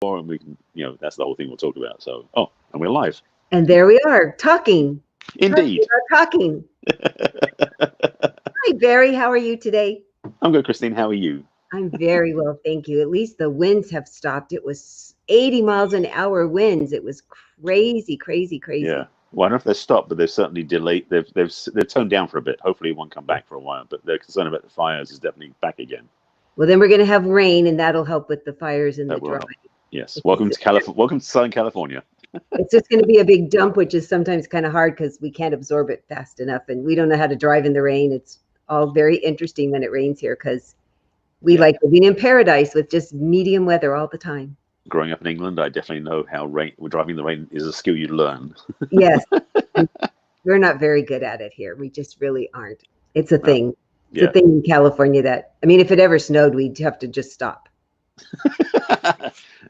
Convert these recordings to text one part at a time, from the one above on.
and we can, that's the whole thing we'll talk about. So, and we're live. And there we are, talking. Indeed. We are talking. Hi, Barry. How are you today? I'm good, Christine. How are you? I'm very well, thank you. At least the winds have stopped. It was 80 miles an hour winds. It was crazy, crazy, crazy. Yeah. Well, I don't know if they've stopped, but they've certainly delayed. They've toned down for a bit. Hopefully, it won't come back for a while. But their concern about the fires is definitely back again. Well, then we're going to have rain, and that'll help with the fires and the dry. Yes. Welcome to California. Welcome to Southern California. It's just going to be a big dump, which is sometimes kind of hard because we can't absorb it fast enough, and we don't know how to drive in the rain. It's all very interesting when it rains here because we like living in paradise with just medium weather all the time. Growing up in England, I definitely know how driving in the rain is a skill you learn. Yes. We're not very good at it here. We just really aren't. It's a thing. It's a thing in California that, if it ever snowed, we'd have to just stop.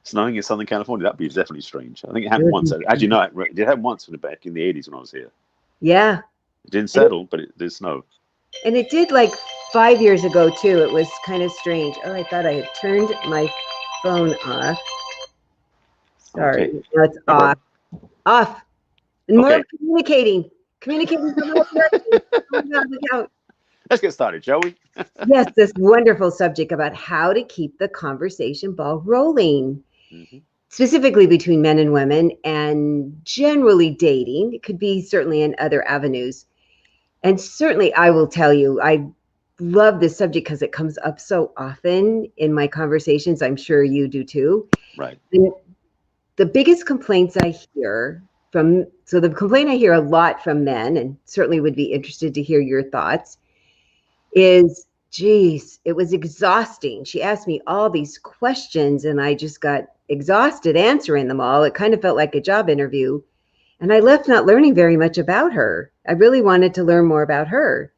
Snowing in Southern California, that'd be definitely strange. I think it happened once. As you know, it did happen once back in the 80s when I was here. Yeah. It didn't settle, but it did snow. And it did like 5 years ago, too. It was kind of strange. Oh, I thought I had turned my phone off. Sorry. Okay. Now it's off. Off. And more communicating. Communicating from the Let's get started, shall we? Yes, this wonderful subject about how to keep the conversation ball rolling, specifically between men and women, and generally dating. It could be certainly in other avenues. And certainly, I will tell you, I love this subject because it comes up so often in my conversations. I'm sure you do too. Right. And the biggest complaints I hear the complaint I hear a lot from men, and certainly would be interested to hear your thoughts, is, geez, it was exhausting. She asked me all these questions and I just got exhausted answering them all. It kind of felt like a job interview. And I left not learning very much about her. I really wanted to learn more about her.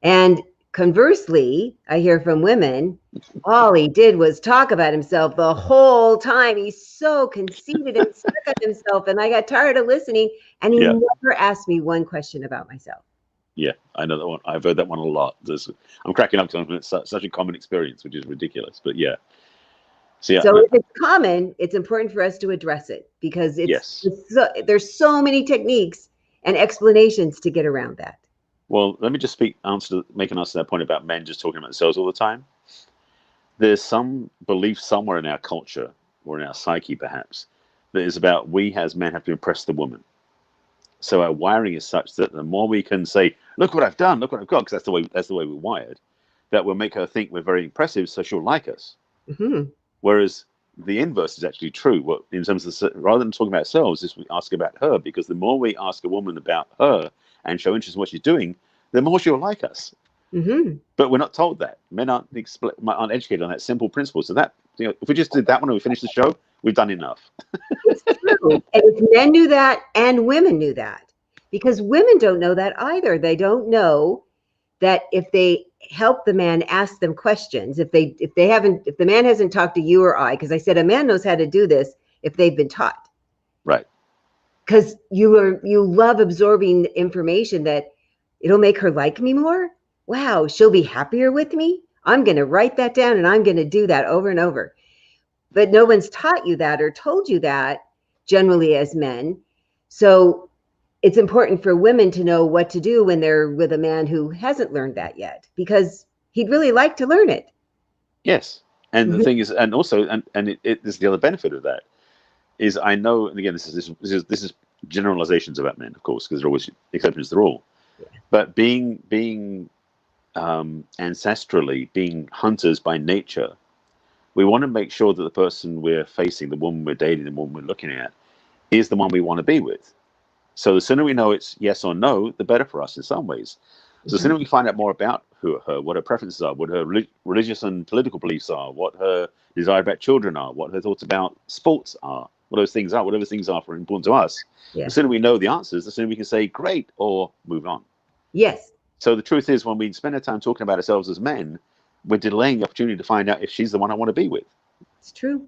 And conversely, I hear from women, all he did was talk about himself the whole time. He's so conceited and stuck on himself. And I got tired of listening. And he never asked me one question about myself. Yeah, I know that one. I've heard that one a lot. I'm cracking up because it's such a common experience, which is ridiculous. But yeah. So if it's common, it's important for us to address it because there's so many techniques and explanations to get around that. Well, let me just make an answer to that point about men just talking about themselves all the time. There's some belief somewhere in our culture or in our psyche, perhaps, that is about we as men have to impress the woman. So our wiring is such that the more we can say, "Look what I've done, look what I've got," because that's the way we're wired, that will make her think we're very impressive, so she'll like us. Mm-hmm. Whereas the inverse is actually true. In terms of rather than talking about ourselves, is we ask about her, because the more we ask a woman about her and show interest in what she's doing, the more she'll like us. Mm-hmm. But we're not told that. Men aren't educated on that simple principle. So that if we just did that one and we finished the show, we've done enough. It's true. And if men knew that and women knew that, because women don't know that either. They don't know that if they help the man ask them questions, if the man hasn't talked to you or I, because I said a man knows how to do this if they've been taught. Right. Because you love absorbing information that it'll make her like me more. Wow, she'll be happier with me. I'm going to write that down and I'm going to do that over and over. But no one's taught you that or told you that generally as men. So it's important for women to know what to do when they're with a man who hasn't learned that yet, because he'd really like to learn it. Yes. And the thing is, and also, and there's the other benefit of that is, I know, and again, this is generalizations about men, of course, because there are always exceptions to the rule. Yeah. But being ancestrally, being hunters by nature, we want to make sure that the person we're facing, the woman we're dating, the woman we're looking at, is the one we want to be with. So the sooner we know it's yes or no, the better for us in some ways. So the sooner we find out more about her, what her preferences are, what her religious and political beliefs are, what her desire about children are, what her thoughts about sports are, what those things are, whatever things are for important to us. Yeah. The sooner we know the answers, the sooner we can say great or move on. Yes. So the truth is, when we spend our time talking about ourselves as men, we're delaying the opportunity to find out if she's the one I want to be with. It's true.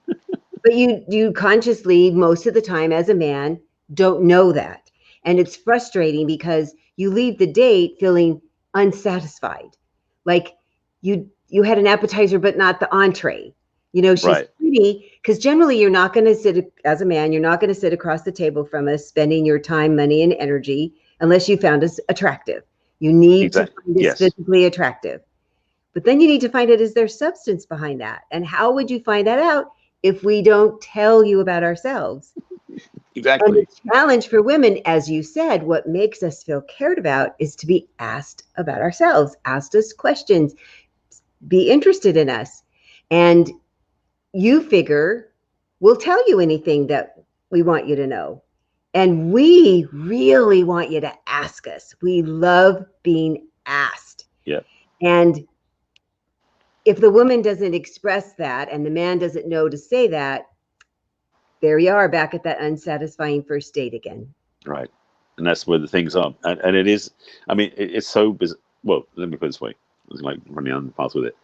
But you consciously, most of the time as a man, don't know that. And it's frustrating because you leave the date feeling unsatisfied. Like you had an appetizer, but not the entree. She's opportunity, because generally you're not going to sit, as a man, you're not going to sit across the table from us spending your time, money, and energy unless you found us attractive. You need to find us physically attractive. But then you need to find out, is there substance behind that? And how would you find that out if we don't tell you about ourselves? Exactly. And the challenge for women, as you said, what makes us feel cared about is to be asked about ourselves, asked us questions, be interested in us. And you figure we'll tell you anything that we want you to know. And we really want you to ask us. We love being asked. Yeah. And if the woman doesn't express that and the man doesn't know to say that, there you are back at that unsatisfying first date again. Right. And that's where the things are. And it is, I mean, it's so bizarre. Well, let me put it this way. It's like running on the path with it.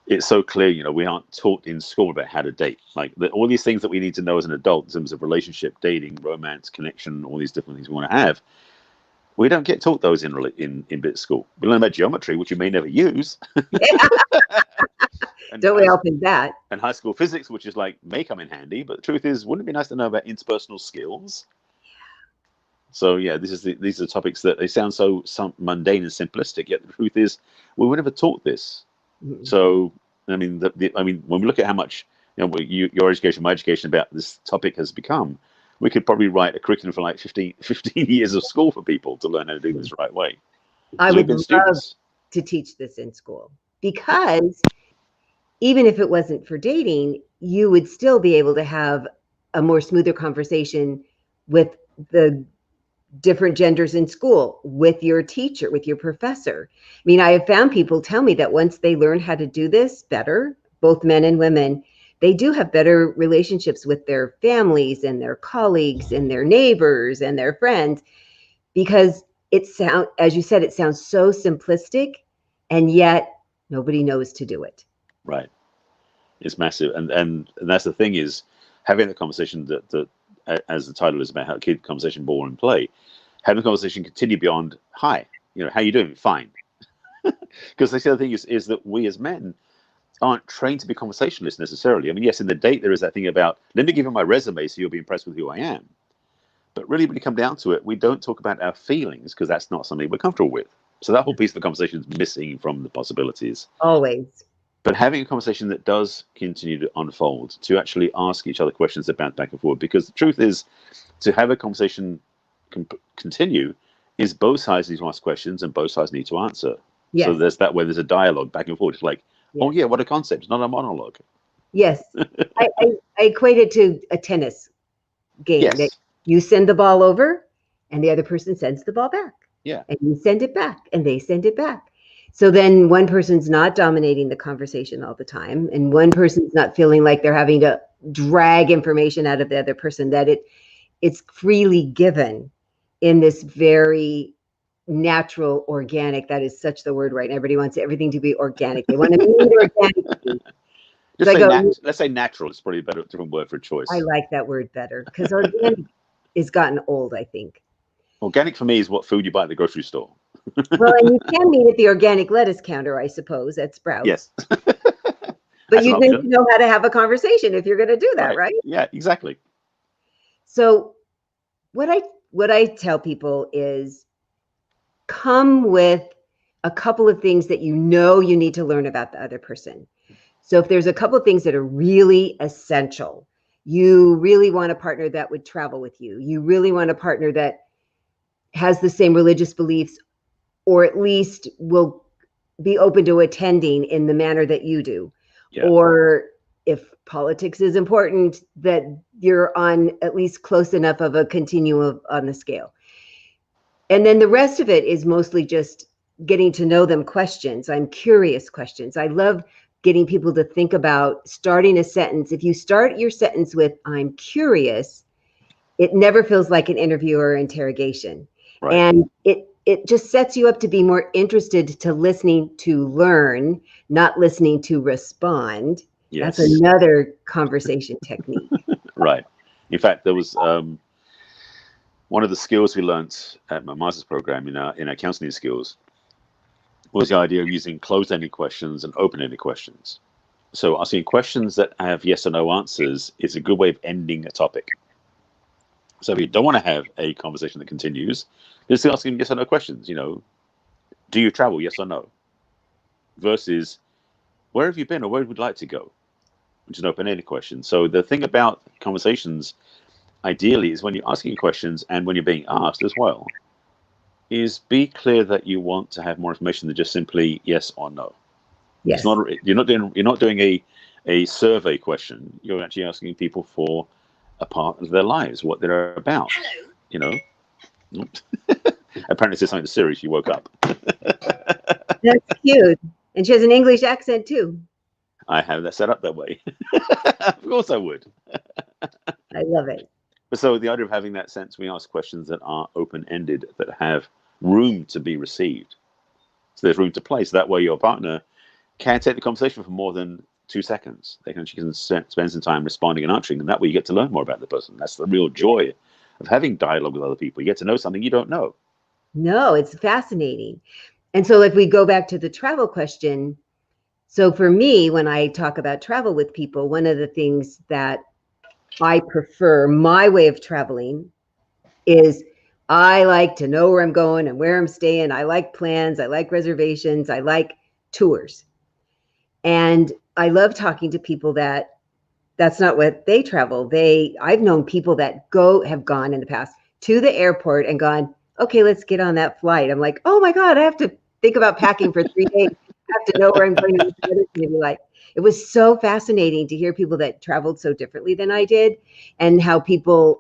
It's so clear, you know, we aren't taught in school about how to date. Like all these things that we need to know as an adult in terms of relationship, dating, romance, connection, all these different things we want to have. We don't get taught those in bit school. We learn about geometry, which you may never use. Yeah. Don't we all think that? And high school physics, which is like may come in handy, but the truth is, wouldn't it be nice to know about interpersonal skills? So yeah, these are topics that they sound so mundane and simplistic. Yet the truth is, we were never taught this. Mm-hmm. So I mean, when we look at how much your education, my education about this topic has become, we could probably write a curriculum for like 15 years of school for people to learn how to do this the right way. I would love to teach this in school, because even if it wasn't for dating, you would still be able to have a more smoother conversation with the different genders in school, with your teacher, with your professor. I mean, I have found people tell me that once they learn how to do this better, both men and women, they do have better relationships with their families and their colleagues and their neighbors and their friends, because as you said, it sounds so simplistic, and yet nobody knows to do it. Right. It's massive. And that's the thing, is having the conversation that as the title is about, how kid conversation, ball and play, having the conversation continue beyond, hi, how you doing? Fine. Because the other thing is that we as men aren't trained to be conversationalists necessarily. I mean, yes, in the date, there is that thing about, let me give you my resume so you'll be impressed with who I am. But really, when you come down to it, we don't talk about our feelings, because that's not something we're comfortable with. So that whole piece of the conversation is missing from the possibilities. Always. But having a conversation that does continue to unfold, to actually ask each other questions that bounce back and forth, because the truth is, to have a conversation continue is both sides need to ask questions and both sides need to answer. Yes. So there's that way, there's a dialogue back and forth. It's like, yes. Oh yeah, what a concept. It's not a monologue. Yes. I equate it to a tennis game. Yes. That you send the ball over and the other person sends the ball back. Yeah. And you send it back and they send it back. So then one person's not dominating the conversation all the time, and one person's not feeling like they're having to drag information out of the other person, that it's freely given in this very natural, organic, that is such the word right now. Everybody wants everything to be organic. They want to be organic. Let's say natural is probably a better, different word for choice. I like that word better, because organic has gotten old, I think. Organic for me is what food you buy at the grocery store. Well, and you can meet at the organic lettuce counter, I suppose, at Sprouts. Yes. But you need to know how to have a conversation if you're going to do that, right? Yeah, exactly. So what I tell people is, come with a couple of things that you need to learn about the other person. So if there's a couple of things that are really essential, you really want a partner that would travel with you. You really want a partner that has the same religious beliefs, or at least will be open to attending in the manner that you do. Yeah. Or if politics is important, that you're on at least close enough of a continuum on the scale. And then the rest of it is mostly just getting to know them questions. I'm curious questions. I love getting people to think about starting a sentence. If you start your sentence with, I'm curious, it never feels like an interview or interrogation. Right. And it just sets you up to be more interested to listening to learn, not listening to respond. Yes. That's another conversation technique. Right. In fact, there was one of the skills we learned at my master's program in our counseling skills was the idea of using closed-ended questions and open-ended questions. So asking questions that have yes or no answers is a good way of ending a topic. So if you don't want to have a conversation that continues, just asking yes or no questions. Do you travel? Yes or no. Versus, where have you been or where would you like to go? Which is an open-ended question. So the thing about conversations, ideally, is when you're asking questions and when you're being asked as well, is be clear that you want to have more information than just simply yes or no. Yes. It's not. You're not doing a survey question. You're actually asking people for a part of their lives, what they're about. Hello. Apparently, it's something to Siri. She woke up. That's cute. And she has an English accent too. I have that set up that way. Of course I would. I love it. But so the idea of having that sense, we ask questions that are open-ended, that have room to be received. So there's room to play. So that way your partner can take the conversation for more than 2 seconds. She can spend some time responding and answering, and that way you get to learn more about the person. That's the real joy of having dialogue with other people. You get to know something you don't know. No, it's fascinating. And so if we go back to the travel question, so for me, when I talk about travel with people, one of the things that I prefer, my way of traveling, is I like to know where I'm going and where I'm staying. I like plans. I like reservations. I like tours. And I love talking to people that's not what they travel. I've known people that have gone in the past to the airport and gone, okay, let's get on that flight. I'm like, oh my God, I have to think about packing for 3 days. I have to know where I'm going to be like. It was so fascinating to hear people that traveled so differently than I did, and how people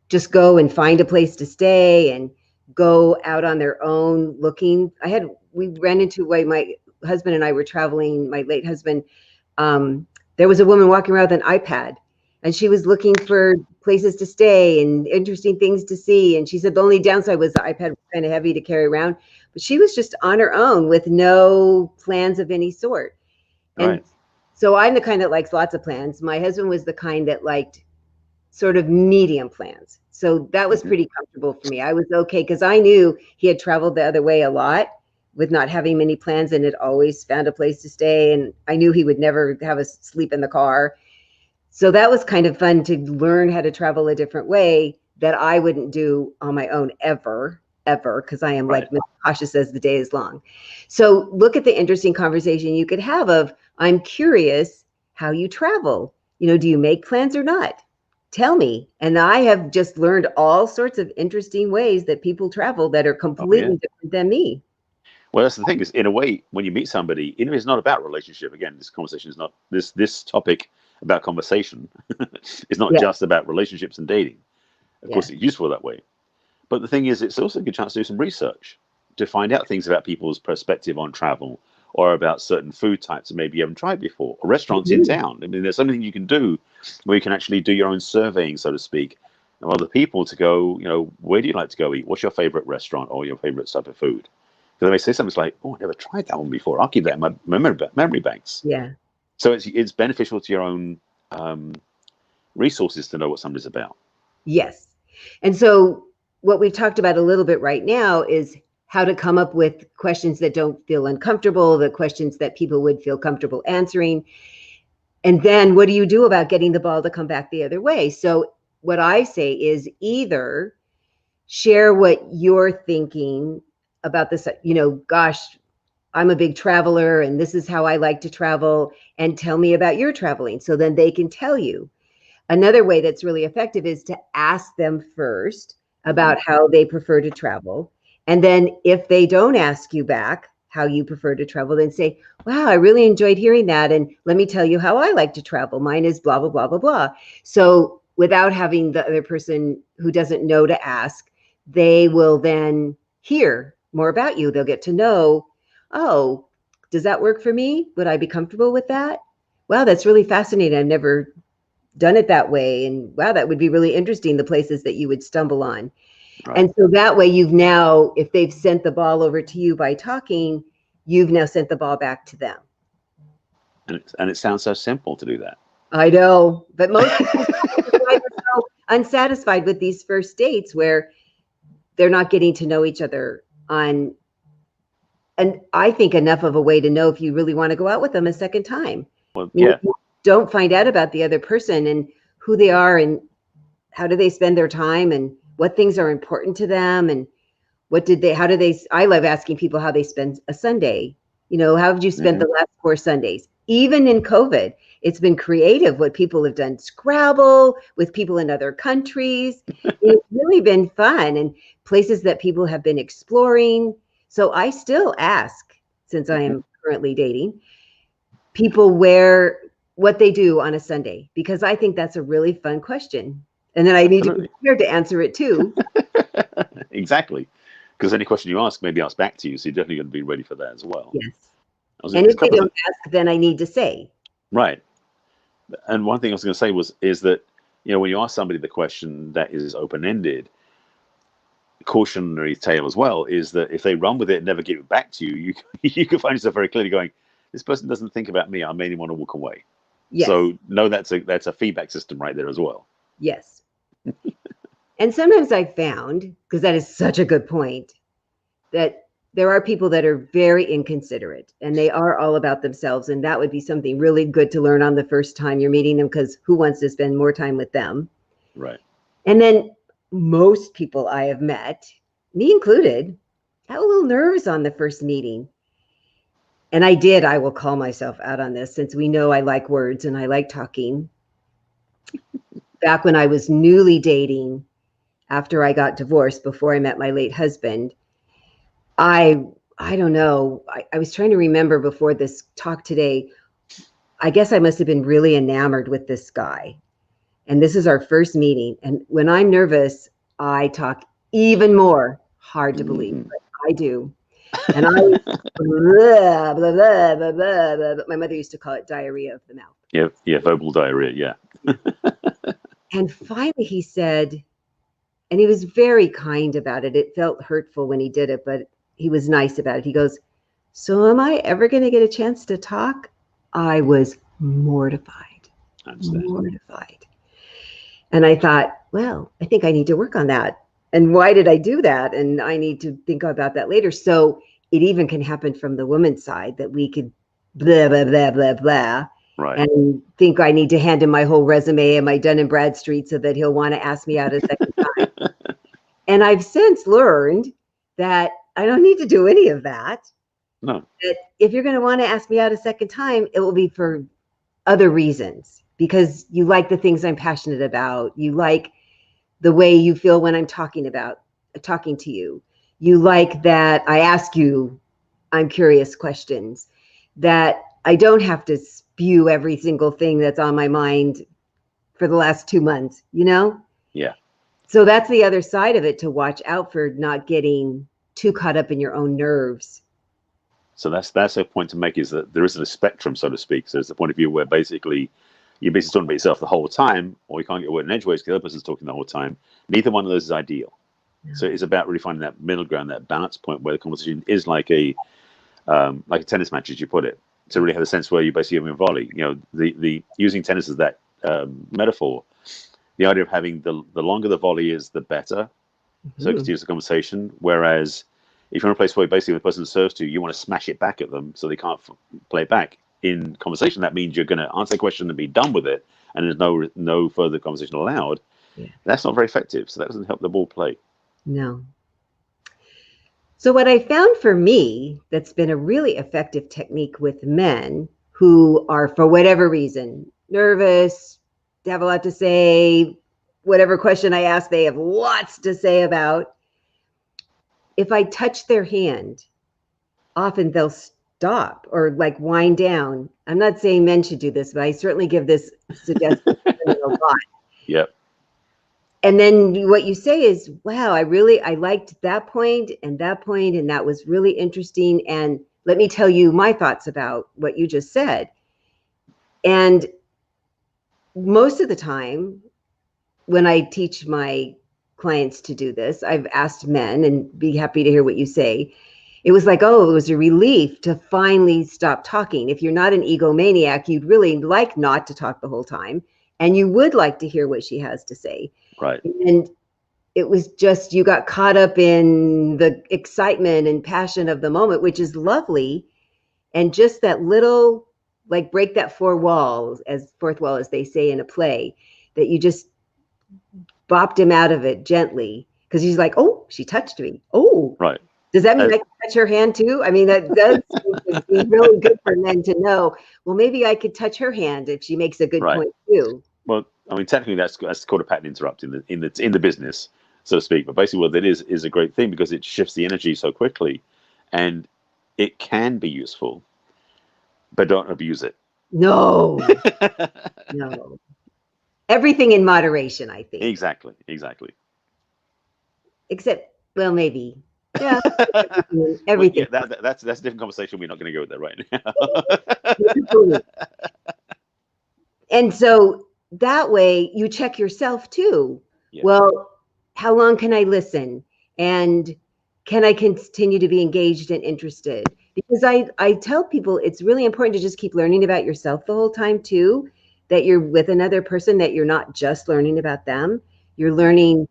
just go and find a place to stay and go out on their own looking. We ran into why my husband and I were traveling, my late husband. There was a woman walking around with an iPad, and she was looking for places to stay and interesting things to see. And she said the only downside was the iPad was kind of heavy to carry around, but she was just on her own with no plans of any sort. And Right. So I'm the kind that likes lots of plans. My husband was the kind that liked sort of medium plans. So that was pretty comfortable for me. I was okay because I knew he had traveled the other way a lot with not having many plans and had always found a place to stay. And I knew he would never have us sleep in the car. So that was kind of fun to learn how to travel a different way that I wouldn't do on my own ever, because I am Right. like Miss Cautious as the day is long. So look at the interesting conversation you could have of, I'm curious how you travel. Do you make plans or not? Tell me. And I have just learned all sorts of interesting ways that people travel that are completely different than me. Well, that's the thing, is in a way, when you meet somebody, even if it's not about relationship, again, this conversation is not, this topic about conversation is not just about relationships and dating. Of course, it's useful that way. But the thing is, it's also a good chance to do some research, to find out things about people's perspective on travel, or about certain food types that maybe you haven't tried before, or restaurants in town. I mean, there's something you can do where you can actually do your own surveying, so to speak, of other people to go, where do you like to go eat? What's your favorite restaurant or your favorite type of food? Because they may say something like, oh, I never tried that one before. I'll keep that in my memory banks. Yeah. So it's beneficial to your own resources to know what somebody's about. Yes. And so what we've talked about a little bit right now is how to come up with questions that don't feel uncomfortable, the questions that people would feel comfortable answering. And then what do you do about getting the ball to come back the other way? So what I say is either share what you're thinking about this, gosh, I'm a big traveler and this is how I like to travel, and tell me about your traveling. So then they can tell you. Another way that's really effective is to ask them first about how they prefer to travel. And then if they don't ask you back how you prefer to travel, then say, wow, I really enjoyed hearing that. And let me tell you how I like to travel. Mine is blah, blah, blah, blah, blah. So without having the other person who doesn't know to ask, they will then hear more about you. They'll get to know, oh, does that work for me? Would I be comfortable with that? Wow, that's really fascinating. I've never done it that way. And wow, that would be really interesting, the places that you would stumble on. Right. And so that way you've now, if they've sent the ball over to you by talking, you've now sent the ball back to them. And it sounds so simple to do that. I know, but most people are so unsatisfied with these first dates where they're not getting to know each other and I think enough of a way to know if you really want to go out with them a second time. Well, yeah. You don't find out about the other person and who they are and how do they spend their time and what things are important to them and I love asking people how they spend a Sunday. How have you spent the last 4 Sundays? Even in COVID, it's been creative what people have done. Scrabble with people in other countries. It's really been fun and places that people have been exploring. So I still ask, since I am currently dating, people what they do on a Sunday, because I think that's a really fun question. And then I need to be prepared to answer it too. Exactly. Because any question you ask may be asked back to you. So you're definitely going to be ready for that as well. Yes. And if they don't ask, then I need to say. Right. And one thing I was going to say is that, when you ask somebody the question that is open-ended, cautionary tale as well is that if they run with it and never give it back to you, you can find yourself very clearly going, this person doesn't think about me. I mainly want to walk away. Yes. So no, that's a feedback system right there as well. Yes. And sometimes I've found, because that is such a good point, that there are people that are very inconsiderate and they are all about themselves. And that would be something really good to learn on the first time you're meeting them, because who wants to spend more time with them? Right. And then most people I have met, me included, have a little nervous on the first meeting. And I will call myself out on this, since we know I like words and I like talking. Back when I was newly dating, after I got divorced, before I met my late husband, I don't know. I was trying to remember before this talk today. I guess I must have been really enamored with this guy. And this is our first meeting. And when I'm nervous, I talk even more. Hard to believe, but I do. And I blah, blah, blah, blah, blah, blah, but my mother used to call it diarrhea of the mouth. Yeah, verbal diarrhea, yeah. And finally he said, and he was very kind about it. It felt hurtful when he did it, but he was nice about it. He goes, so am I ever going to get a chance to talk? I was mortified. Mortified. And I thought, well, I think I need to work on that. And why did I do that? And I need to think about that later. So it even can happen from the woman's side, that we could blah, blah, blah, blah, blah. Right. And think I need to hand him my whole resume and my Dun & Bradstreet so that he'll want to ask me out a second time. And I've since learned that I don't need to do any of that. No. That if you're going to want to ask me out a second time, it will be for other reasons, because you like the things I'm passionate about. You like the way you feel when I'm talking to you. You like that I ask you, I'm curious questions, that I don't have to spew every single thing that's on my mind for the last 2 months, Yeah. So that's the other side of it, to watch out for not getting too caught up in your own nerves. So that's a point to make, is that there isn't a spectrum, so to speak. So there's the point of view where basically you're basically talking about yourself the whole time, or you can't get a word in edgeways because the other person's talking the whole time. Neither one of those is ideal. Yeah. So it's about really finding that middle ground, that balance point where the conversation is like a tennis match, as you put it, to really have a sense where you basically have a volley. The using tennis as that metaphor, the idea of having the longer the volley is, the better. So it continues the conversation. Whereas if you're in a place where basically the person serves to you, you want to smash it back at them so they can't play it back. In conversation, that means you're going to answer a question and be done with it, and there's no further conversation allowed. Yeah. That's not very effective. So that doesn't help the ball play. No. So what I found for me that's been a really effective technique with men who are, for whatever reason, nervous, they have a lot to say, whatever question I ask, they have lots to say about. If I touch their hand, often they'll stop or like wind down. I'm not saying men should do this, but I certainly give this suggestion a lot. Yep. And then what you say is, wow, I liked that point, and that was really interesting. And let me tell you my thoughts about what you just said. And most of the time when I teach my clients to do this, I've asked men, and be happy to hear what you say. It was like, oh, it was a relief to finally stop talking. If you're not an egomaniac, you'd really like not to talk the whole time, and you would like to hear what she has to say. Right. And it was just, you got caught up in the excitement and passion of the moment, which is lovely. And just that little like break that fourth wall, as they say in a play, that you just bopped him out of it gently, because he's like, oh, she touched me. Oh, Right. does that mean I can touch her hand too? I mean, that does be really good for men to know. Well, maybe I could touch her hand if she makes a good point too. Well, I mean, technically, that's called a pattern interrupt in the business, so to speak. But basically, what that is a great thing, because it shifts the energy so quickly, and it can be useful, but don't abuse it. No, no. Everything in moderation, I think. Exactly. Except, well, maybe. Yeah. Everything. Everything. Well, yeah, that's a different conversation. We're not going to go with that right now. And so that way you check yourself too. Yeah. Well, how long can I listen? And can I continue to be engaged and interested? Because I tell people it's really important to just keep learning about yourself the whole time too, that you're with another person, that you're not just learning about them. You're learning,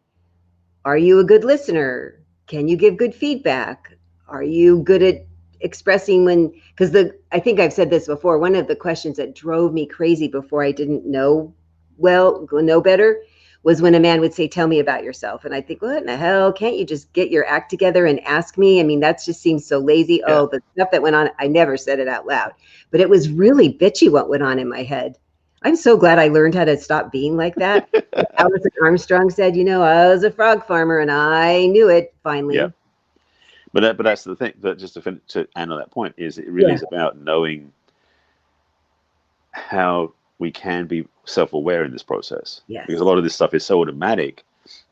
are you a good listener? Can you give good feedback? Are you good at expressing when, because I think I've said this before, one of the questions that drove me crazy before I didn't know better, was when a man would say, tell me about yourself. And I think, what in the hell? Can't you just get your act together and ask me? I mean, that just seems so lazy. Yeah. Oh, the stuff that went on, I never said it out loud, but it was really bitchy what went on in my head. I'm so glad I learned how to stop being like that. Alison Armstrong said, I was a frog farmer and I knew it finally. Yeah. But that's the thing. But just to end on that point, is it really is about knowing how we can be self-aware in this process. Yes. Because a lot of this stuff is so automatic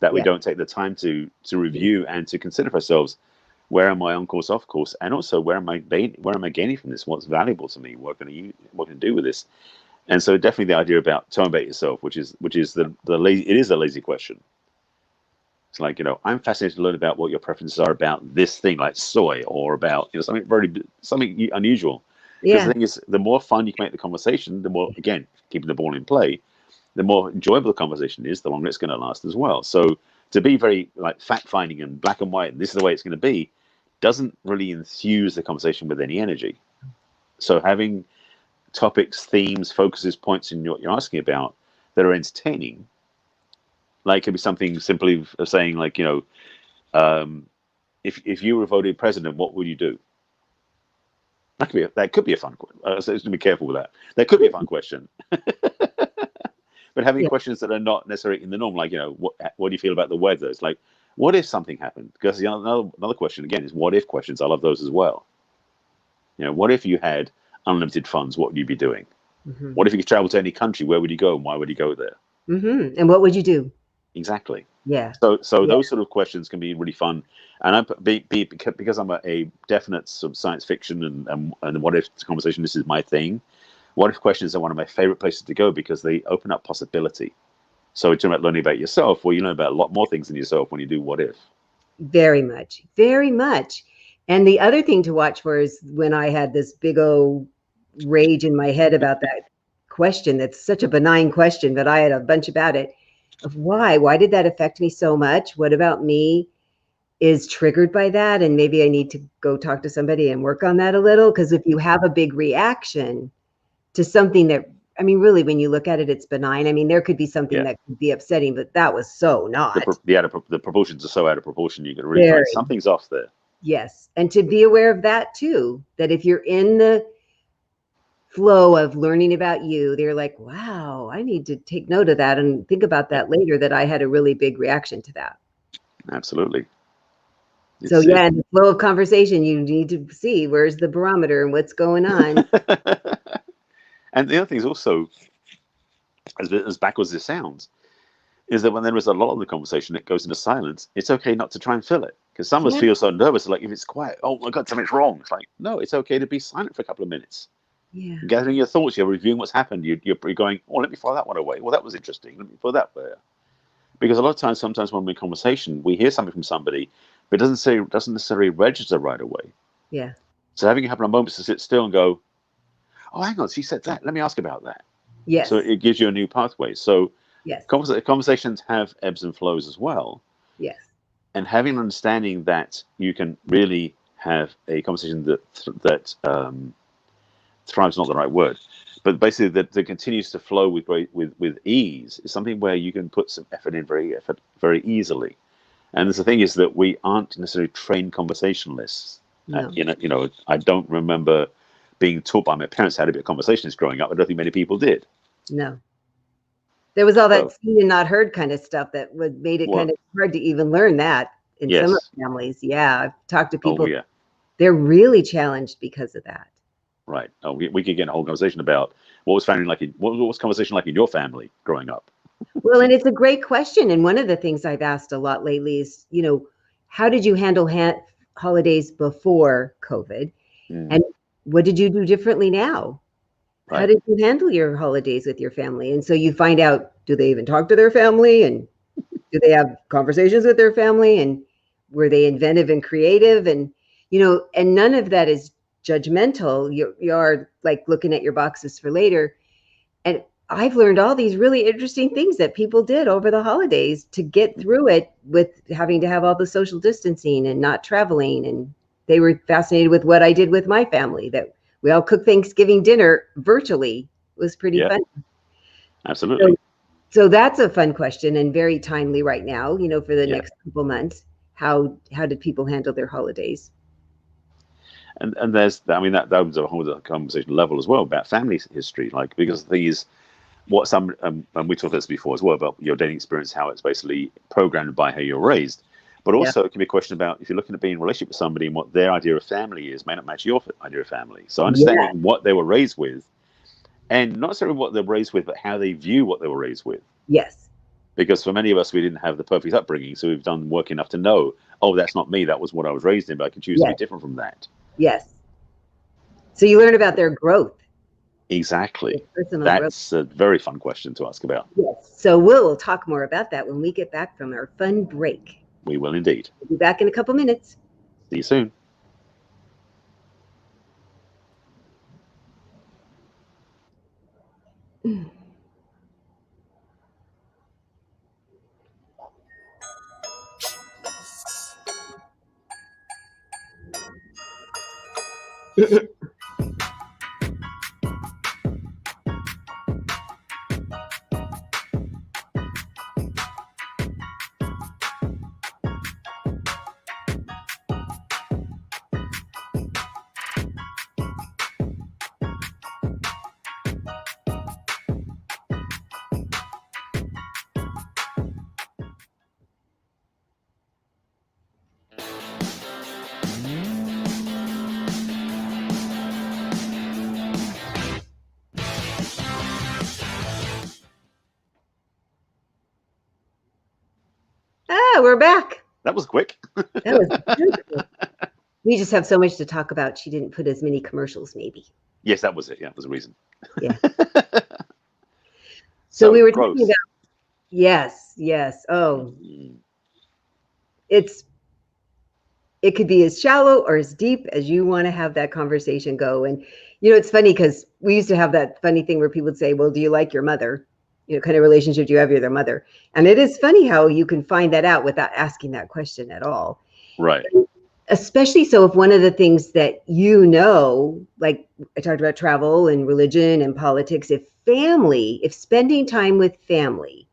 that we don't take the time to review and to consider for ourselves, where am I on course, off course, and also where am I gaining from this? What's valuable to me? What can I do with this? And so definitely the idea about tell me about yourself, which is the lazy. It is a lazy question. It's like, I'm fascinated to learn about what your preferences are about this thing, like soy, or about something unusual. Because the thing is, the more fun you can make the conversation, the more, again, keeping the ball in play, the more enjoyable the conversation is, the longer it's going to last as well. So to be very like fact-finding and black and white, and this is the way it's going to be, doesn't really infuse the conversation with any energy. So having topics, themes, focuses, points in what you're asking about that are entertaining, like it could be something simply of saying, like, if you were voted president, what would you do? That could be a fun question. So be careful with that. That could be a fun question. But having questions that are not necessarily in the norm, like, what do you feel about the weather? It's like, what if something happened? Because another question again is what if questions. I love those as well. What if you had unlimited funds? What would you be doing? Mm-hmm. What if you could travel to any country? Where would you go, and why would you go there? Mm-hmm. And what would you do? Exactly. Yeah. So those sort of questions can be really fun, and because I'm a definite sort of science fiction and what if conversation. This is my thing. What if questions are one of my favorite places to go because they open up possibility. So we're talking about learning about yourself. Well, you know about a lot more things than yourself when you do what if. Very much, very much. And the other thing to watch for is when I had this big old rage in my head about that question. That's such a benign question, but I had a bunch about it. Of why did that affect me so much? What about me is triggered by that? And maybe I need to go talk to somebody and work on that a little. Because if you have a big reaction to something that, I mean, really, when you look at it, it's benign. I mean, there could be something that could be upsetting, but that was so not. The proportions are so out of proportion. You can really find something's off there. Yes. And to be aware of that too, that if you're in the flow of learning about you, they're like, wow, I need to take note of that and think about that later, that I had a really big reaction to that. Absolutely. So in the flow of conversation, you need to see where's the barometer and what's going on. And the other thing is also, as backwards as it sounds, is that when there is a lot of the conversation that goes into silence, it's okay not to try and fill it. Because some of us feel so nervous, like if it's quiet, oh my God, something's wrong. It's like, no, it's okay to be silent for a couple of minutes. Yeah. Gathering your thoughts, you're reviewing what's happened. You're going, oh, let me file that one away. Well, that was interesting. Let me put that there. Because a lot of times, sometimes when we're in conversation, we hear something from somebody, but it doesn't necessarily register right away. Yeah. So having a couple of moments to sit still and go, oh, hang on, she said that. Let me ask about that. Yes. So it gives you a new pathway. So yes, conversations have ebbs and flows as well. Yes. And having an understanding that you can really have a conversation that thrive's not the right word, but basically that continues to flow with ease is something where you can put some effort in very easily. And the thing is that we aren't necessarily trained conversationalists. No. I don't remember being taught by my parents how to be a conversationalist growing up. I don't think many people did. No. There was all that seen and not heard kind of stuff that made it kind of hard to even learn that in some of the families. Yeah, I've talked to people. They're really challenged because of that. Right. Oh, we could get a whole conversation about what was conversation like in your family growing up. Well, and it's a great question. And one of the things I've asked a lot lately is, how did you handle holidays before COVID? And what did you do differently now? Right. How did you handle your holidays with your family? And so you find out, do they even talk to their family? And do they have conversations with their family? And were they inventive and creative? And, and none of that is judgmental. You are like looking at your boxes for later. And I've learned all these really interesting things that people did over the holidays to get through it with having to have all the social distancing and not traveling. And they were fascinated with what I did with my family, that we all cooked Thanksgiving dinner virtually. It was pretty fun. Absolutely. So that's a fun question and very timely right now, for the next couple months. How did people handle their holidays? And there's, that was a whole conversation level as well about family history, because the thing is, and we talked about this before as well, about your dating experience, how it's basically programmed by how you're raised. But also it can be a question about, if you're looking at being in a relationship with somebody and what their idea of family is, may not match your idea of family. So understanding what they were raised with, and not necessarily what they were raised with, but how they view what they were raised with. Yes. Because for many of us, we didn't have the perfect upbringing. So we've done work enough to know, that's not me. That was what I was raised in, but I can choose to be different from that. Yes. So you learn about their growth. Exactly. That's a very fun question to ask about. Yes. So we'll talk more about that when we get back from our fun break. We will indeed. We'll be back in a couple minutes. See you soon. We're back. That was quick. That was beautiful. We just have so much to talk about. She didn't put as many commercials, maybe. Yes, that was it. Yeah, that was a reason. Yeah. So we were talking about, yes. Oh, it could be as shallow or as deep as you want to have that conversation go. And, it's funny because we used to have that funny thing where people would say, well, do you like your mother? Kind of relationship do you have with your mother? And it is funny how you can find that out without asking that question at all. Right. Especially so if one of the things that like I talked about travel and religion and politics, if spending time with family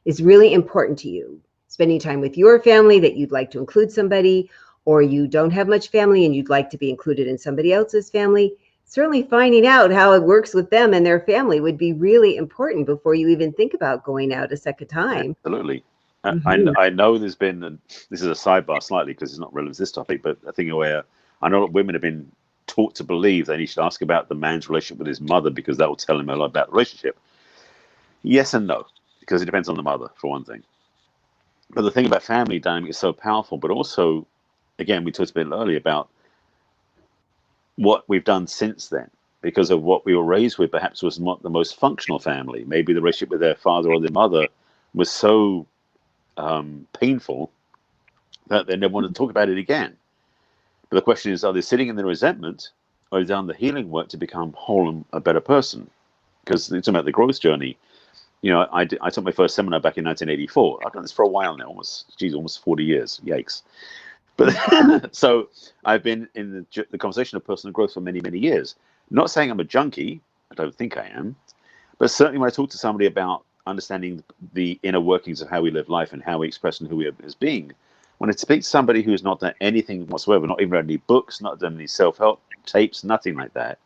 is really important to you, spending time with your family that you'd like to include somebody, or you don't have much family and you'd like to be included in somebody else's family, certainly finding out how it works with them and their family would be really important before you even think about going out a second time. Absolutely. I know there's been, and this is a sidebar slightly because it's not relevant to this topic, but a thing where I know that women have been taught to believe that he should ask about the man's relationship with his mother because that will tell him a lot about the relationship. Yes and no, because it depends on the mother, for one thing. But the thing about family dynamic is so powerful, but also, again, we talked a bit earlier about what we've done since then, because of what we were raised with, perhaps was not the most functional family. Maybe the relationship with their father or their mother was so painful that they never wanted to talk about it again. But the question is, are they sitting in the resentment, or have they done the healing work to become whole and a better person? Because it's about the growth journey. I took my first seminar back in 1984. I've done this for a while now, almost 40 years. Yikes. But so I've been in the conversation of personal growth for many, many years. Not saying I'm a junkie, I don't think I am, but certainly when I talk to somebody about understanding the inner workings of how we live life and how we express and who we are as being, when I speak to somebody who's not done anything whatsoever, not even read any books, not done any self-help tapes, nothing like that,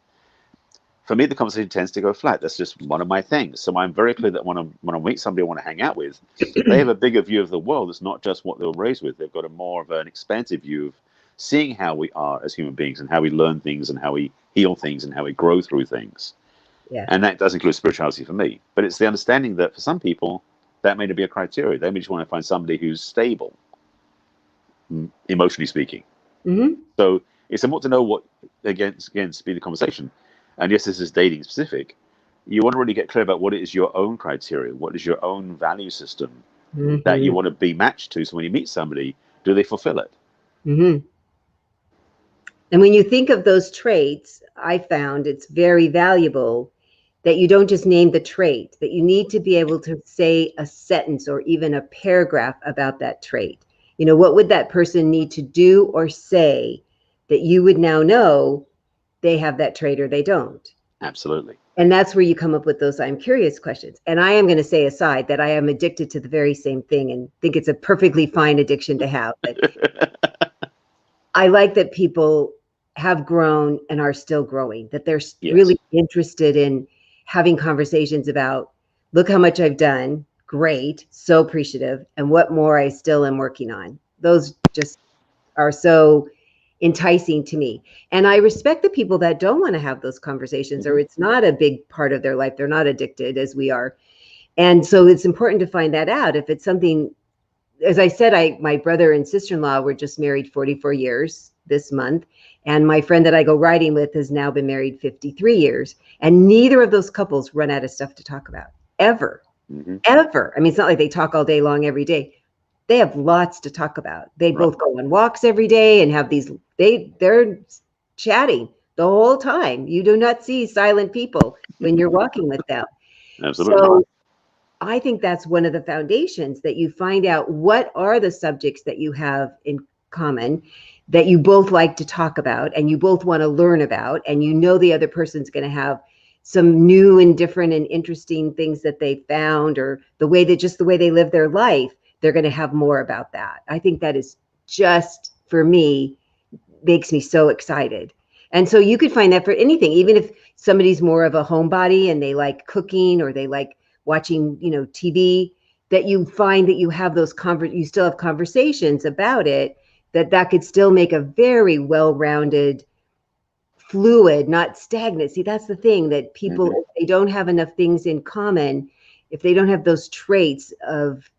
for me, the conversation tends to go flat. That's just one of my things. So I'm very clear that when I meet somebody I want to hang out with, they have a bigger view of the world. It's not just what they were raised with. They've got a more of an expansive view of seeing how we are as human beings and how we learn things and how we heal things and how we grow through things. Yeah. And that does include spirituality for me. But it's the understanding that for some people, that may not be a criteria. They may just want to find somebody who's stable, emotionally speaking. Mm-hmm. So it's important to know what, again, speed the conversation. And yes, this is dating specific. You want to really get clear about what is your own criteria, what is your own value system that you want to be matched to. So when you meet somebody, do they fulfill it? Mm-hmm. And when you think of those traits, I found it's very valuable that you don't just name the trait, that you need to be able to say a sentence or even a paragraph about that trait. You know, what would that person need to do or say that you would now know they have that trait or they don't? Absolutely. And that's where you come up with those I'm curious questions. And I am going to say aside that I am addicted to the very same thing and think it's a perfectly fine addiction to have. But I like that people have grown and are still growing, that they're really interested in having conversations about, look how much I've done. Great. So appreciative. And what more I still am working on. Those just are so enticing to me. And I respect the people that don't want to have those conversations, or it's not a big part of their life. They're not addicted as we are. And so it's important to find that out. If it's something, as I said, my brother and sister-in-law were just married 44 years this month. And my friend that I go riding with has now been married 53 years. And neither of those couples run out of stuff to talk about, ever, ever. I mean, it's not like they talk all day long every day. They have lots to talk about. They both go on walks every day and have these, they're chatting the whole time. You do not see silent people when you're walking with them. Absolutely. So I think that's one of the foundations, that you find out what are the subjects that you have in common that you both like to talk about and you both want to learn about, and you know the other person's going to have some new and different and interesting things that they found, or the way they live their life, they're going to have more about that. I think that is just, for me, makes me so excited. And so you could find that for anything, even if somebody's more of a homebody and they like cooking or they like watching, TV, that you find that you have those you still have conversations about it, that could still make a very well-rounded, fluid, not stagnant. See, that's the thing, that people, if they don't have enough things in common, if they don't have those traits of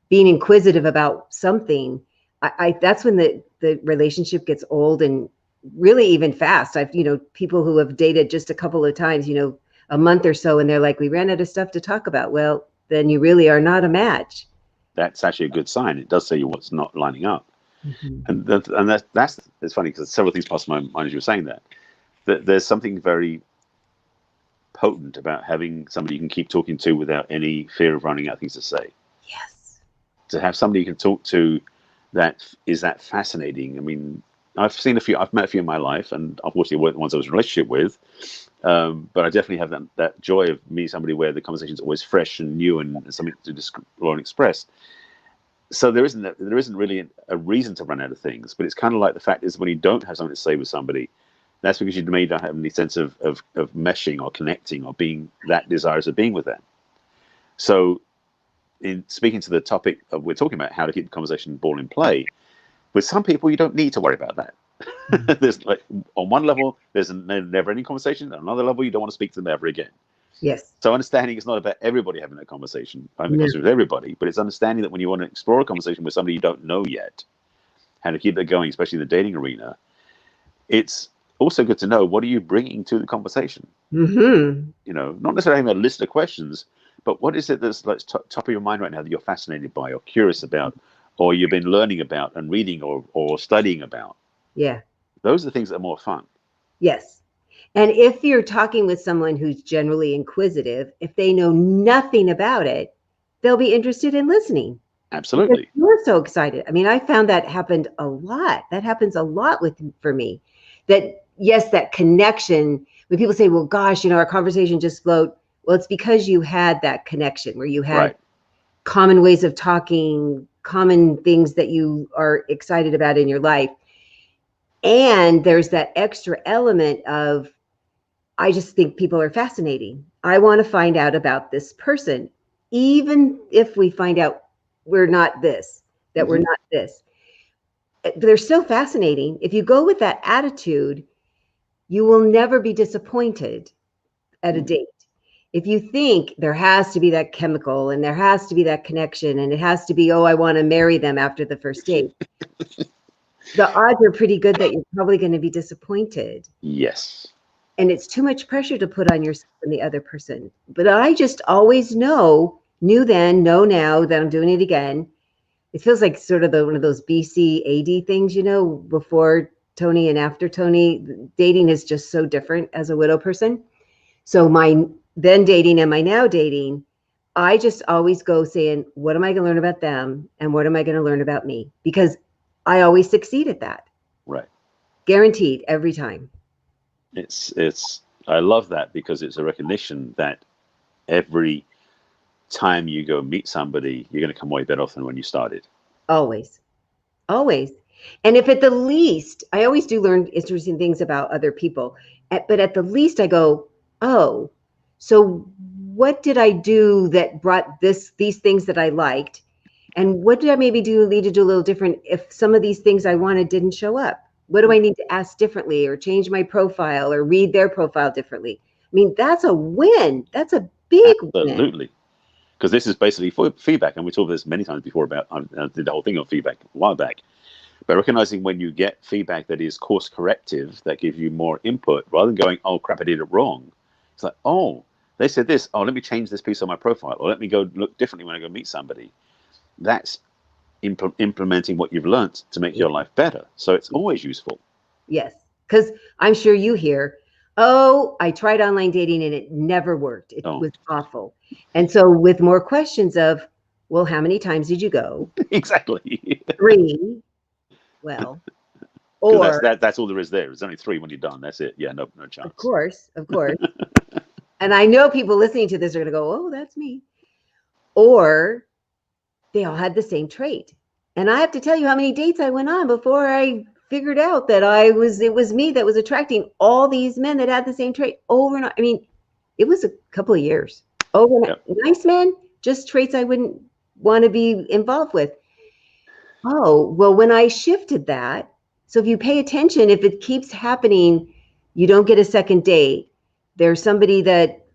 being inquisitive about something, that's when the relationship gets old, and really even fast. I've, people who have dated just a couple of times, a month or so, and they're like, we ran out of stuff to talk about. Well, then you really are not a match. That's actually a good sign. It does say what's not lining up. And that's it's funny because several things passed my mind as you were saying that there's something very potent about having somebody you can keep talking to without any fear of running out of things to say. Yes. To have somebody you can talk to that fascinating. I mean, I've met a few in my life, and unfortunately weren't the ones I was in a relationship with. But I definitely have that joy of meeting somebody where the conversation is always fresh and new and something to explore and express. So there isn't really a reason to run out of things, but it's kind of like the fact is when you don't have something to say with somebody, that's because you may not have any sense of meshing or connecting or being that desirous of being with them. So in speaking to the topic of we're talking about how to keep the conversation ball in play, with some people you don't need to worry about that. There's like on one level there's never any conversation, on another level you don't want to speak to them ever again. Yes. So understanding it's not about everybody having that conversation. I mean, with everybody, but it's understanding that when you want to explore a conversation with somebody you don't know yet, how to keep that going, especially in the dating arena, it's also good to know what are you bringing to the conversation. Not necessarily having a list of questions, but what is it that's like top of your mind right now that you're fascinated by or curious about, or you've been learning about and reading or studying about? Yeah. Those are the things that are more fun. Yes. And if you're talking with someone who's generally inquisitive, if they know nothing about it, they'll be interested in listening. Absolutely. You're so excited. I mean, I found that happened a lot. That happens a lot for me. That, yes, that connection when people say, well, gosh, our conversation just flowed. Well, it's because you had that connection where you had common ways of talking, common things that you are excited about in your life. And there's that extra element of, I just think people are fascinating. I want to find out about this person, even if we find out we're not this, that we're not this. They're still fascinating. If you go with that attitude, you will never be disappointed at a date. If you think there has to be that chemical and there has to be that connection and it has to be, oh, I want to marry them after the first date, the odds are pretty good that you're probably going to be disappointed. Yes. And it's too much pressure to put on yourself and the other person. But I just always knew then, know now that I'm doing it again. It feels like sort of one of those BC AD things, before Tony and after Tony. Dating is just so different as a widow person. So my then dating and my now dating, I just always go saying, what am I going to learn about them? And what am I going to learn about me? Because I always succeed at that. Right. Guaranteed every time. I love that, because it's a recognition that every time you go meet somebody, you're going to come away better off than when you started. Always. And if at the least, I always do learn interesting things about other people, but at the least I go, oh, so what did I do that brought these things that I liked? And what did I maybe need to do a little different if some of these things I wanted didn't show up? What do I need to ask differently, or change my profile, or read their profile differently? I mean, that's a win. That's a big win. Absolutely. Because this is basically feedback. And we talked about this many times before about, I did the whole thing on feedback a while back. But recognizing when you get feedback that is course corrective, that gives you more input, rather than going, oh, crap, I did it wrong. It's like, oh, they said this. Oh, let me change this piece on my profile. Or let me go look differently when I go meet somebody. That's implementing what you've learned to make your life better. So it's always useful. Yes, because I'm sure you hear, oh, I tried online dating and it never worked. It was awful. And so with more questions of, well, how many times did you go? Exactly. 3. Well, or that's all there is there. There's only 3 when you're done. That's it. Yeah, no chance. Of course. And I know people listening to this are going to go, oh, that's me. Or they all had the same trait. And I have to tell you how many dates I went on before I figured out that it was me that was attracting all these men that had the same trait over and over. I mean, it was a couple of years. Nice men, just traits I wouldn't want to be involved with. Oh, well, when I shifted that, so if you pay attention, if it keeps happening, you don't get a second date. There's somebody that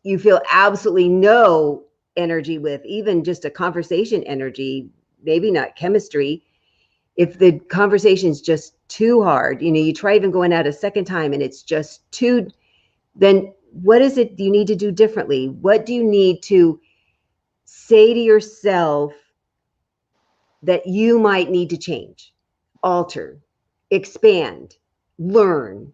you feel absolutely no energy with, even just a conversation energy, maybe not chemistry. If the conversation's just too hard, you try even going out a second time and it's just too, then what is it you need to do differently? What do you need to say to yourself that you might need to change, alter, expand, learn?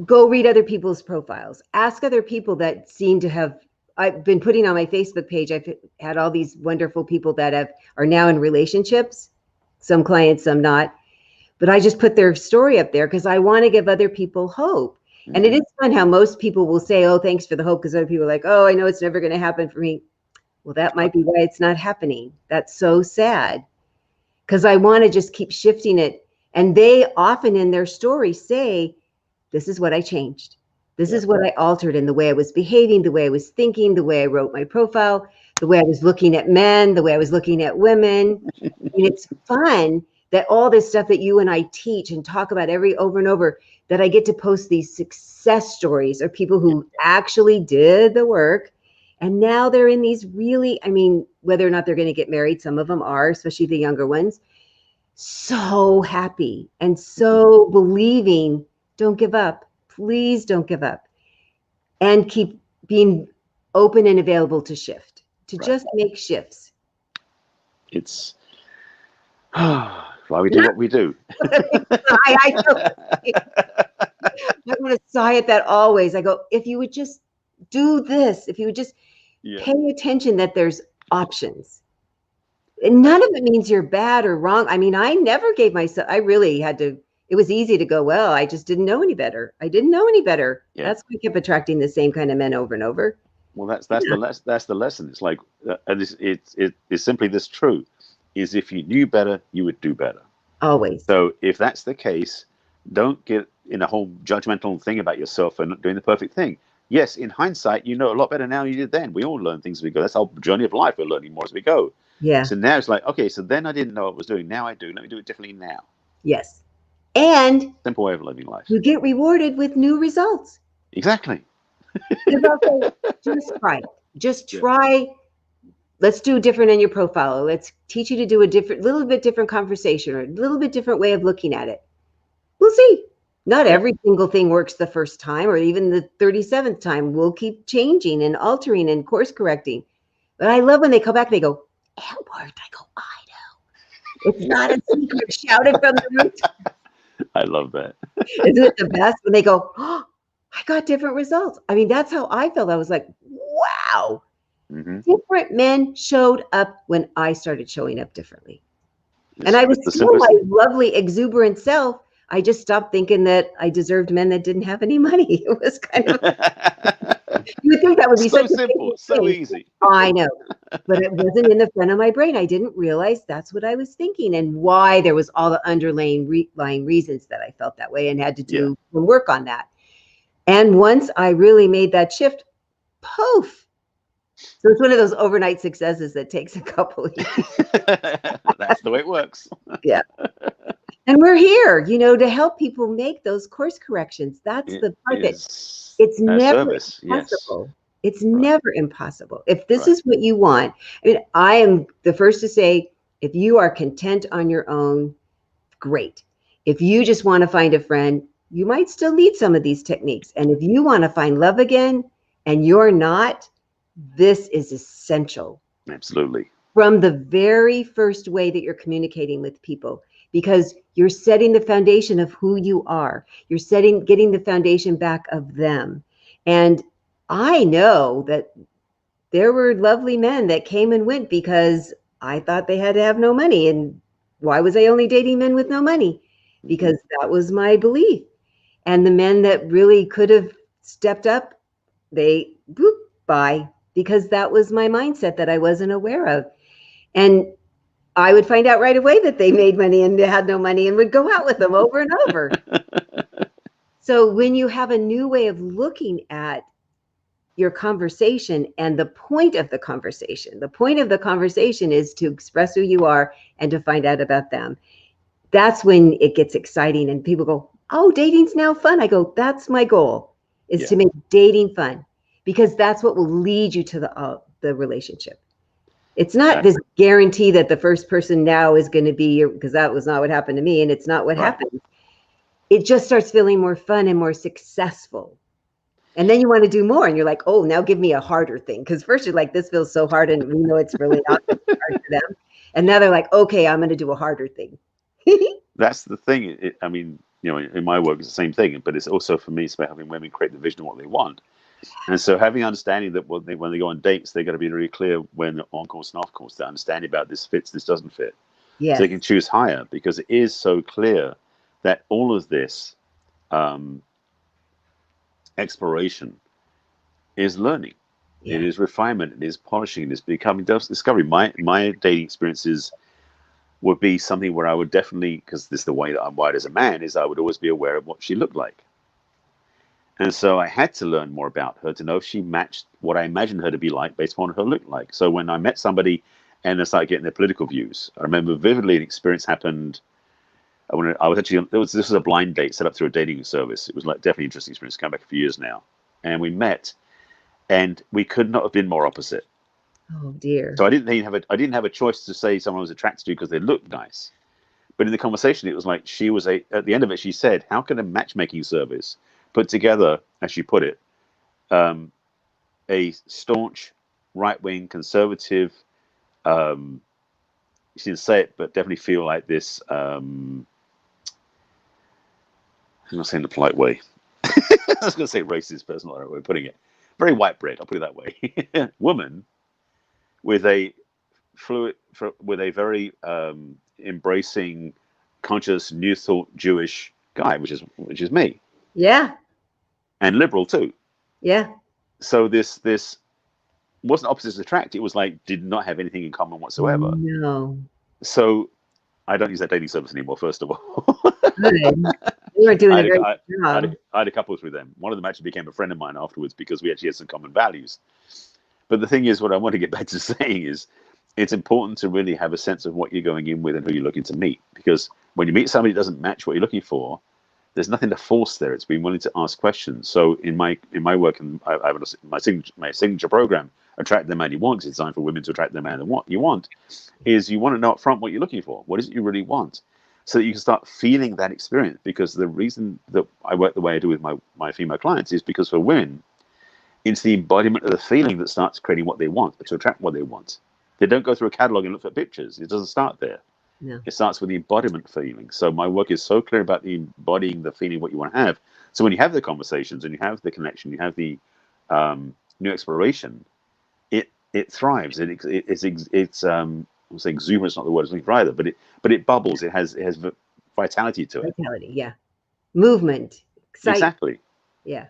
Go read other people's profiles. Ask other people that seem to have, I've been putting on my Facebook page, I've had all these wonderful people that are now in relationships, some clients, some not. But I just put their story up there because I want to give other people hope. And it is fun how most people will say, oh, thanks for the hope, because other people are like, oh, I know it's never going to happen for me. Well, that might be why it's not happening. That's so sad, because I want to just keep shifting it. And they often in their story say, this is what I changed. This is what I altered in the way I was behaving, the way I was thinking, the way I wrote my profile, the way I was looking at men, the way I was looking at women. And it's fun that all this stuff that you and I teach and talk about over and over, that I get to post these success stories of people who actually did the work. And now they're in these really, I mean, whether or not they're going to get married, some of them are, especially the younger ones, so happy and so believing. Don't give up. Please don't give up. And keep being open and available to shift, to just make shifts. It's why we do what we do. I want to sigh at that always. I go, if you would just do this, if you would just pay attention that there's options. And none of it means you're bad or wrong. I mean, I never gave myself, I really had to it was easy to go, well, I just didn't know any better. I didn't know any better. Yeah. That's why I kept attracting the same kind of men over and over. Well, that's the lesson. It's like, and it's simply this true: is if you knew better, you would do better. Always. So if that's the case, don't get in a whole judgmental thing about yourself for not doing the perfect thing. Yes, in hindsight, you know a lot better now than you did then. We all learn things as we go. That's our journey of life. We're learning more as we go. Yeah. So now it's like, okay, so then I didn't know what I was doing. Now I do. Let me do it differently now. Yes. And Simple way of living life. you get rewarded with new results. Exactly. Just try it. Just try. Let's do different in your profile. Let's teach you to do a little bit different conversation or a little bit different way of looking at it. We'll see. Not every single thing works the first time or even the 37th time. We'll keep changing and altering and course correcting. But I love when they come back and they go, "It worked." I go, "I know. It's not a secret." Shout it from the rooftop. I love that. Isn't it the best when they go, "Oh, I got different results." I mean, that's how I felt. I was like, wow. Different men showed up when I started showing up differently. And I was still my lovely, exuberant self. I just stopped thinking that I deserved men that didn't have any money. It was kind of, you would think that would be so such simple, so easy. I know, but it wasn't in the front of my brain. I didn't realize that's what I was thinking and why there was all the underlying reasons that I felt that way and had to do work on that. And once I really made that shift, poof. So it's one of those overnight successes that takes a couple of years. That's the way it works. Yeah. And we're here, to help people make those course corrections. That's the part that it's never impossible. It's never impossible. If this is what you want, I mean, I am the first to say, if you are content on your own, great. If you just want to find a friend, you might still need some of these techniques. And if you want to find love again and you're not, this is essential. Absolutely. From the very first way that you're communicating with people, because you're setting the foundation of who you are. You're getting the foundation back of them. And I know that there were lovely men that came and went because I thought they had to have no money. And why was I only dating men with no money? Because that was my belief. And the men that really could have stepped up, they bye, because that was my mindset that I wasn't aware of. And I would find out right away that they made money and they had no money and would go out with them over and over. So when you have a new way of looking at your conversation and the point of the conversation is to express who you are and to find out about them. That's when it gets exciting and people go, "Oh, dating's now fun." I go, "That's my goal, is to make dating fun, because that's what will lead you to the relationship." It's not this guarantee that the first person now is going to be because that was not what happened to me, and it's not what happened. It just starts feeling more fun and more successful. And then you want to do more, and you're like, "Oh, now give me a harder thing." Because first you're like, "This feels so hard," and we know it's really not hard for them. And now they're like, "Okay, I'm going to do a harder thing." That's the thing. I mean, in my work, it's the same thing, but it's also for me, it's about having women create the vision of what they want. And so having understanding that when they go on dates, they've got to be really clear when on course and off course, they're understanding about this fits, this doesn't fit. Yes. So they can choose higher, because it is so clear that all of this exploration is learning. It is refinement. It is polishing. It is becoming discovery. My dating experiences would be something where I would definitely, because this is the way that I'm wired as a man, is I would always be aware of what she looked like. And so I had to learn more about her to know if she matched what I imagined her to be like based on her look like. So when I met somebody and I started getting their political views, I remember vividly an experience happened when I was actually, this was a blind date set up through a dating service. It was like definitely an interesting experience, come back a few years now. And we met and we could not have been more opposite. Oh dear. So I didn't have a choice to say someone I was attracted to because they looked nice. But in the conversation, it was like at the end of it, she said, "How can a matchmaking service put together, as she put it, a staunch, right-wing, conservative," she didn't say it, but definitely feel like this, I'm not saying the polite way. I was going to say racist, but that's not the right way of putting it. Very white bread, I'll put it that way. Woman with a very embracing, conscious, new thought Jewish guy, which is me, Yeah. and liberal too. Yeah. So this wasn't opposites attract. It was like did not have anything in common whatsoever. No. So I don't use that dating service anymore. First of all, Good. You were doing a great job. I had a couple through them. One of them actually became a friend of mine afterwards because we actually had some common values. But the thing is, what I want to get back to saying is, it's important to really have a sense of what you're going in with and who you're looking to meet. Because when you meet somebody that doesn't match what you're looking for, there's nothing to force there. It's being willing to ask questions. So in my work, and I have my signature program, Attract the Man You Want, it's designed for women to attract the man you want, is you want to know up front what you're looking for. What is it you really want? So that you can start feeling that experience. Because the reason that I work the way I do with my female clients is because for women, it's the embodiment of the feeling that starts creating what they want, to attract what they want. They don't go through a catalog and look for pictures. It doesn't start there. No. It starts with the embodiment feeling. So my work is so clear about the embodying the feeling what you want to have. So when you have the conversations and you have the connection, you have the new exploration, it thrives. It's I'll say exuberance, not the word I was looking for either, but it bubbles. It has vitality to it. Vitality, yeah. Movement, excitement. Exactly. Yeah.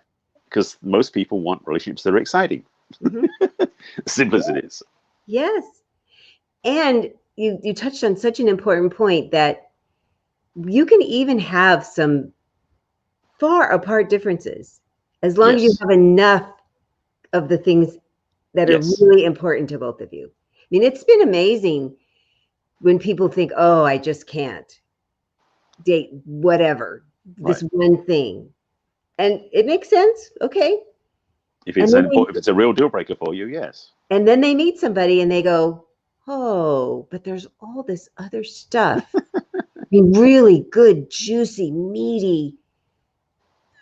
Because most people want relationships that are exciting. Simple as it is. Yes. And you touched on such an important point that you can even have some far apart differences as long as you have enough of the things that are really important to both of you. I mean, it's been amazing when people think, oh, I just can't date whatever, this one thing. And it makes sense. Okay. If it's a real deal breaker for you, yes. And then they meet somebody and they go, oh, but there's all this other stuff. I mean, really good, juicy, meaty,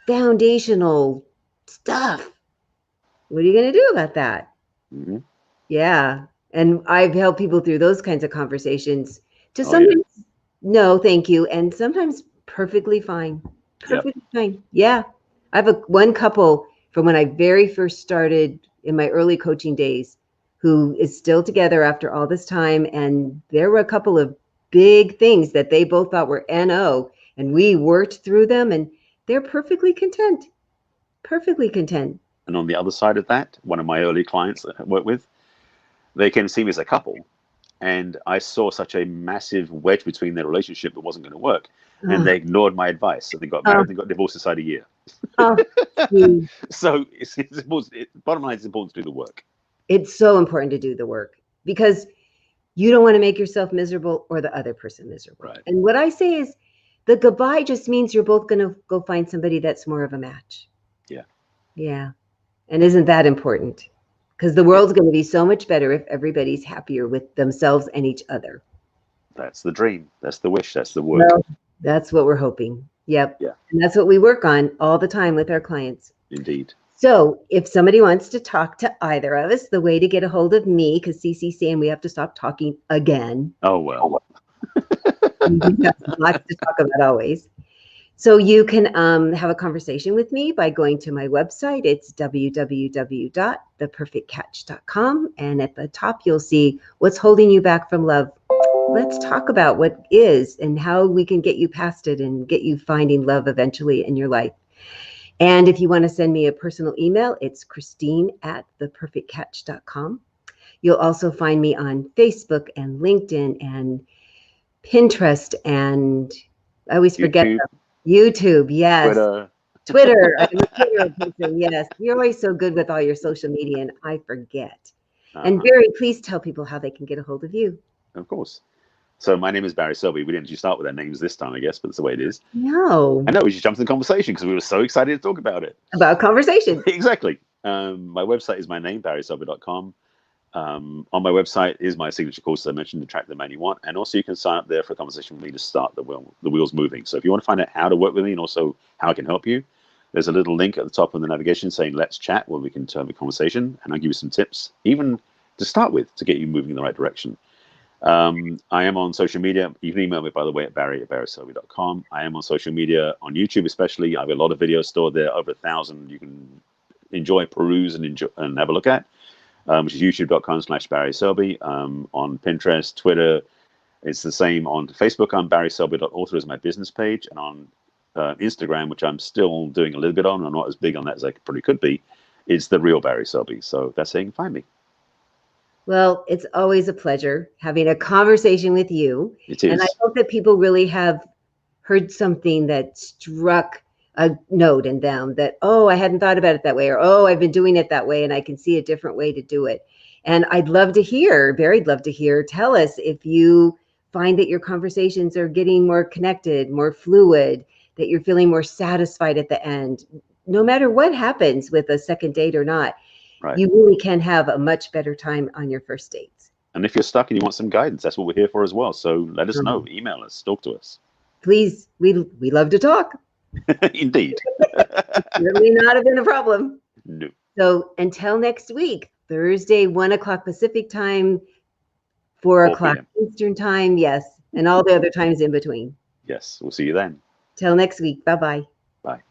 foundational stuff. What are you going to do about that? Mm-hmm. Yeah. And I've helped people through those kinds of conversations to sometimes no, thank you. And sometimes perfectly fine. Perfectly fine. Yeah. I have one couple from when I very first started in my early coaching days who is still together after all this time. And there were a couple of big things that they both thought were NO, and we worked through them, and they're perfectly content. Perfectly content. And on the other side of that, one of my early clients that I worked with, they came to see me as a couple, and I saw such a massive wedge between their relationship that wasn't going to work. And they ignored my advice. So they got married and got divorced inside a year. So it's important. Bottom line, it's important to do the work. It's so important to do the work because you don't want to make yourself miserable or the other person miserable. Right. And what I say is the goodbye just means you're both going to go find somebody that's more of a match. Yeah. Yeah. And isn't that important? Because the world's going to be so much better if everybody's happier with themselves and each other. That's the dream. That's the wish. That's the work. Well, that's what we're hoping. Yep. Yeah. And that's what we work on all the time with our clients. Indeed. So if somebody wants to talk to either of us, the way to get a hold of me, because CC's saying we have to stop talking again. Oh, well. We have lots to talk about always. So you can have a conversation with me by going to my website. It's www.theperfectcatch.com. And at the top, you'll see what's holding you back from love. Let's talk about what is and how we can get you past it and get you finding love eventually in your life. And if you want to send me a personal email, it's Christine@theperfectcatch.com. You'll also find me on Facebook and LinkedIn and Pinterest and I always forget them. YouTube, yes. Twitter. I'm a Twitter person, yes. You're always so good with all your social media and I forget. And Barry, please tell people how they can get a hold of you. Of course. So my name is Barry Selby. We didn't actually start with our names this time, I guess, but that's the way it is. No. I know, we just jumped in the conversation because we were so excited to talk about it. About conversation. Exactly. My website is my name, barryselby.com. On my website is my signature course, as I mentioned, Attract the Man You Want. And also you can sign up there for a conversation with me to start the wheels moving. So if you want to find out how to work with me and also how I can help you, there's a little link at the top of the navigation saying let's chat, where we can turn the conversation and I'll give you some tips, even to start with, to get you moving in the right direction. I am on social media. You can email me, by the way, at barry@barryselby.com. I am on social media, on YouTube especially. I have a lot of videos stored there, over 1,000 you can enjoy, peruse, and have a look at, which is youtube.com/Barry Selby. On Pinterest, Twitter, it's the same. On Facebook, I'm barryselby.author is my business page. And on Instagram, which I'm still doing a little bit on. I'm not as big on that as I probably could be. It's the real Barry Selby. So that's how you can find me. Well, it's always a pleasure having a conversation with you. It is. And I hope that people really have heard something that struck a note in them that, oh, I hadn't thought about it that way, or, oh, I've been doing it that way and I can see a different way to do it. And I'd love to hear, Barry'd love to hear, tell us if you find that your conversations are getting more connected, more fluid, that you're feeling more satisfied at the end. No matter what happens with a second date or not, Right. you really can have a much better time on your first dates. And if you're stuck and you want some guidance, that's what we're here for as well. So let us know, email us, talk to us. Please, we love to talk. Indeed. Certainly not have been a problem. No. So until next week, Thursday, 1 o'clock Pacific time, 4 o'clock Eastern time, yes, and all the other times in between. Yes, we'll see you then. Till next week, bye-bye. Bye.